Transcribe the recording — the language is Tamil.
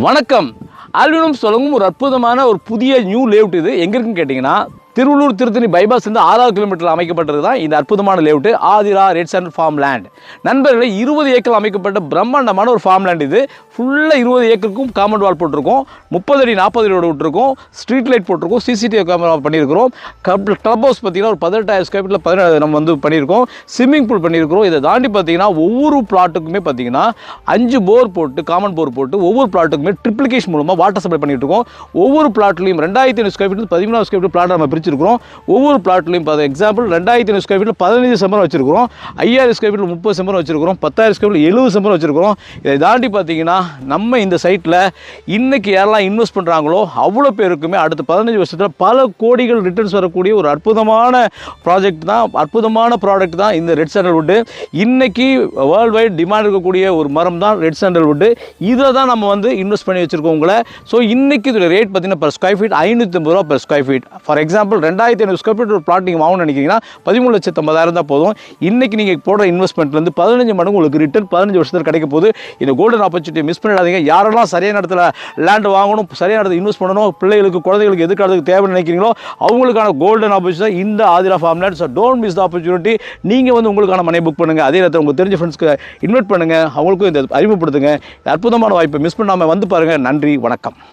வணக்கம். ஆல்வினும் சொல்லுங்க ஒரு அற்புதமான ஒரு புதிய நியூ லேஅவுட். இது எங்க இருக்குன்னு கேட்டிங்கன்னா திருவள்ளூர் திருத்தணி பைபாஸ் 6 கிலோமீட்டர் அமைக்கப்பட்டது தான் இந்த அற்புதமான layout Adhira red sand farm land. நண்பர்களே, 20 ஏக்கர் அமைக்கப்பட்ட பிரம்மாண்டமான ஒரு ஃபார்ம் லேண்ட். இது ஃபுல்லாக 20 ஏக்கருக்கும் காம்பவுண்ட் வால் போட்டிருக்கோம், 30 அடி 40 ரோடு விட்டுருக்கோம், ஸ்ட்ரீட் லைட் போட்டிருக்கோம், சிசிடிவி கேமரா பண்ணியிருக்கிறோம். கிளப் ஹவுஸ் பார்த்தீங்கன்னா ஒரு 18,000 ஸ்கொயர் ஃபீட்டில் 17 நம்ம வந்து பண்ணியிருக்கோம். ஸ்விம்மிங் பூல் பண்ணியிருக்கிறோம். இதை தாண்டி பார்த்தீங்கன்னா ஒவ்வொரு பிளாட்டுக்குமே பார்த்தீங்கன்னா 5 போர் போட்டு காமன் போர் போட்டு ஒவ்வொரு பிளாட்டுக்குமே ட்ரிப்ளிகேஷன் மூலமாக வாட்டர் சப்ளை பண்ணிட்டு இருக்கோம். ஒவ்வொரு பிளாட்லையும் 2,500 square feet 13,000 square feet plot நம்ம பிரிச்சிருக்கிறோம். ஒவ்வொரு பிளாட்லையும் எக்ஸாம்பிள் 2,500 ஸ்கொயர் ஃபீட்டில் 15 செம்பரம் வச்சிருக்கிறோம், 5,000 ஸ்கொயர் ஃபீட்டில் 30 செம்பரம் வச்சிருக்கிறோம், 10,000 ஸ்கொயர் ஃபீட்டில் 70 செம்பரம் வச்சிருக்கிறோம். இதை தாண்டி பார்த்தீங்கன்னா நம்ம இந்த சைட்டில் இன்னைக்கு யாரெல்லாம் இன்வெஸ்ட் பண்ணுறாங்களோ அவ்வளோ பேருக்குமே அடுத்த 15 வருஷத்தில் பல கோடிகள் ரிட்டர்ன்ஸ் வரக்கூடிய ஒரு அற்புதமான ப்ராஜெக்ட் தான், அற்புதமான ப்ராடக்ட் தான் இந்த ரெட் சாண்டல்வுட். இன்னைக்கு வேர்ல்டு வைட் டிமாண்ட் இருக்கக்கூடிய ஒரு மரம் தான் ரெட் சாண்டல்வுட். இதை தான் நம்ம வந்து இன்வெஸ்ட் பண்ணி வச்சிருக்கோம் உங்களை. ஸோ இன்னைக்கு இதோட ரேட் பார்த்தீங்கன்னா per ஸ்கொயர் ஃபீட் 550 ரூபா per square feet. For example 2,500 square feet ஒரு பிளாட் நீங்கள் வாங்கணும்னு நினைக்கிறீங்கன்னா 13,50,000 தான் போதும். இன்னைக்கு நீங்கள் போடுற இன்வெஸ்ட்மெண்ட்லேருந்து 15 மடங்கு உங்களுக்கு ரிட்டர்ன் 15 வருஷத்தில் கிடைக்க போகுது. இந்த கோல்டன் ஆப்பர்ச்சுனிட்டி மிஸ் பண்ணிடாதீங்க. யாரெல்லாம் சரியான இடத்துல லேண்ட் வாங்கணும், சரியான இடத்துல இன்வெஸ்ட் பண்ணணும், பிள்ளைகளுக்கு குழந்தைகளுக்கு எதுக்காலத்துக்கு தேவைன்னு நினைக்கிறீங்களோ அவங்களுக்கான கோல்டன் ஆப்பர்ச்சுனிட்டி இந்த Adhira farm land. So don't miss the opportunity. நீங்கள் வந்து உங்களுக்கான மனை புக் பண்ணுங்கள். அதே நேரத்தில் உங்களுக்கு தெரிஞ்ச ஃப்ரெண்ட்ஸ்க்கு இன்வைட் பண்ணுங்கள், அவங்களுக்கும் இந்த அறிமுகப்படுத்துங்க. அற்புதமான வாய்ப்பை மிஸ் பண்ணாமல் வந்து பாருங்கள். நன்றி, வணக்கம்.